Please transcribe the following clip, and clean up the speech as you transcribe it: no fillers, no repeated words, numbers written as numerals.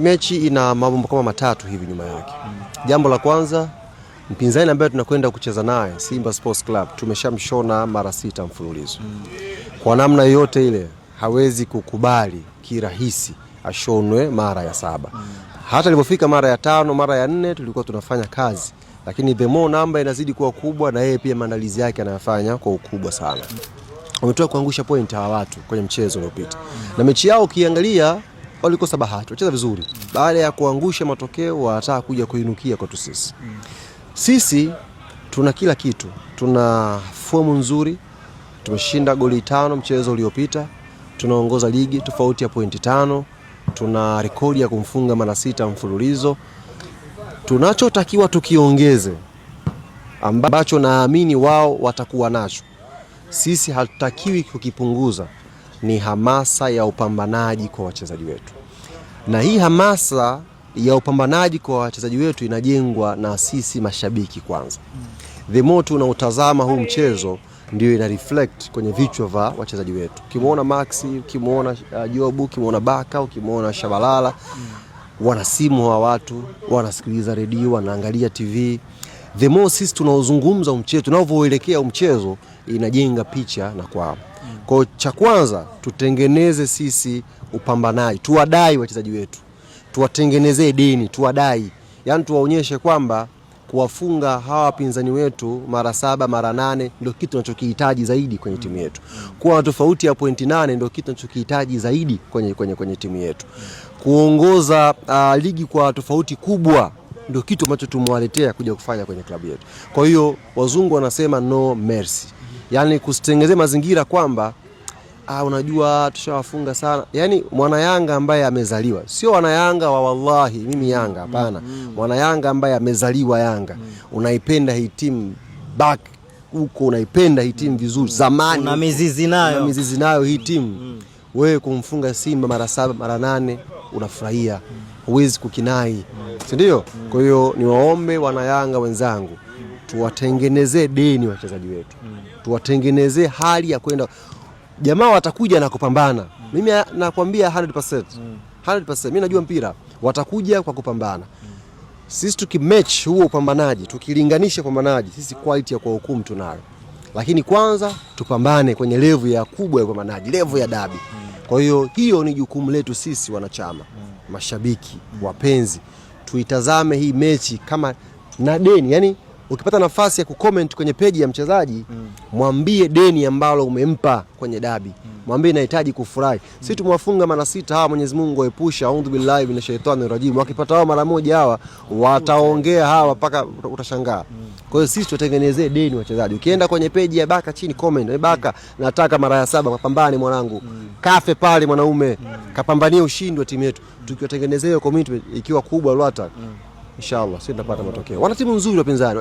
mechi ina mambo kama matatu hivi nyuma yake. Jambo la kwanza, mpinzani ambaye tunakwenda kucheza naye Simba Sports Club tumeshamshona mara 6 mfululizo. Kwa namna yote ile hawezi kukubali kirahisi ashonwe mara ya 7. Hata ilipofika mara ya 5, mara ya 4 tulikuwa tunafanya kazi, lakini the more namba inazidi kuwa kubwa na yeye pia maandalizi yake anayafanya kwa ukubwa sana. Wametoka kuangusha point hawa watu kwenye mchezo uliopita. Na mechi yao ukiangalia walikosa bahati, wacheza vizuri. Baada ya kuangusha matokeo wanataka kuja kuinukia kwetu sisi. Sisi tuna kila kitu. Tuna fomu nzuri. Tumeshinda goli 5 mchezo uliopita. Tunaongoza ligi tofauti ya pointi 5. Tuna rekodi ya kumfunga mara 6 mfululizo. Tunachotakiwa tukiongeze ambacho naamini wao watakuwa nacho, sisi hatutakiwi kukipunguza, ni hamasa ya upambanaji kwa wachezaji wetu. Na hii hamasa ya upambanaji kwa wachezaji wetu inajengwa na sisi mashabiki kwanza. The more tunautazama huu mchezo ndio ina reflect kwenye vichwa vya wachezaji wetu. Ukimuona Maxi, ukimuona Jobu, ukimuona Baka, ukimuona Shabalala, wana simu wa watu, wanasikiliza redio, wanaangalia TV. The more sisi tunaozungumza mchezo, tunavyoelekea mchezo, inajenga picha na kwao. Kwa cha kwanza tutengeneze sisi upambanaji, tuwadai wachezaji wetu. Tuwatengenezee deni, tuwadai. Yaani tuwaonyeshe kwamba kuwafunga hawa wapinzani wetu mara 7 mara 8 ndio kitu tunachokihitaji zaidi kwenye timu yetu. Kuwa tofauti ya pointi 8 ndio kitu tunachokihitaji zaidi kwenye timu yetu. Kuongoza ligi kwa tofauti kubwa ndio kitu ambacho tumewaletea kuja kufanya kwenye klabu yetu. Kwa hiyo wazungu wanasema no mercy. Yaani kusitengezea mazingira kwamba unajua tushawafunga sana. Yaani mwana Yanga ambaye amezaliwa, sio wana Yanga wa wallahi mimi Yanga, hapana. Mwana Yanga ambaye amezaliwa Yanga, unaipenda hii timu back huko, unaipenda hii timu vizuri zamani, una mizizi nayo hii timu. Wewe kumfunga Simba mara 7 mara 8 unafurahia, huwezi kukinai, si ndio? Kwa hiyo niwaombe wana Yanga wenzangu, tuwatengenezee deni wachezaji wetu. Tuwatengenezee hali ya kwenda, jamaa watakuja na kupambana. Mimi nakwambia 100%. 100%. Mimi najua mpira, watakuja kwa kupambana. Sisi tukimatch huo upambanaji, tukilinganisha upambanaji, sisi quality ya kwa hukumu tunayo. Lakini kwanza tupambane kwenye level ya kubwa ya upambanaji, level ya dabi. Kwa hiyo ni jukumu letu sisi wanachama, mashabiki, wapenzi. Tuitazame hii mechi kama na deni. Yaani ukipata nafasi ya kucomment kwenye page ya mchezaji, mwambie deni ambalo umempa kwenye dabi. Mwambie nahitaji kufurahi. Sisi tumwafunga mara 6 hawa, Mwenyezi Mungu aepusha, audhu billahi minashaitani rajim. Wakipata hao mara moja hawa wataongea hawa mpaka utashangaa. Kwa hiyo sisi tutengenezee deni wachezaji. Ukienda kwenye page ya Baka chini comment, Baka nataka mara ya 7 mapambane mwanangu. Kafe pale mwanaume, kapambanie ushindi wa timu yetu. Tukiwatengenezea commitment ikiwa kubwa lolote, inshallah sisi tutapata matokeo. Wana timu nzuri wapinzani.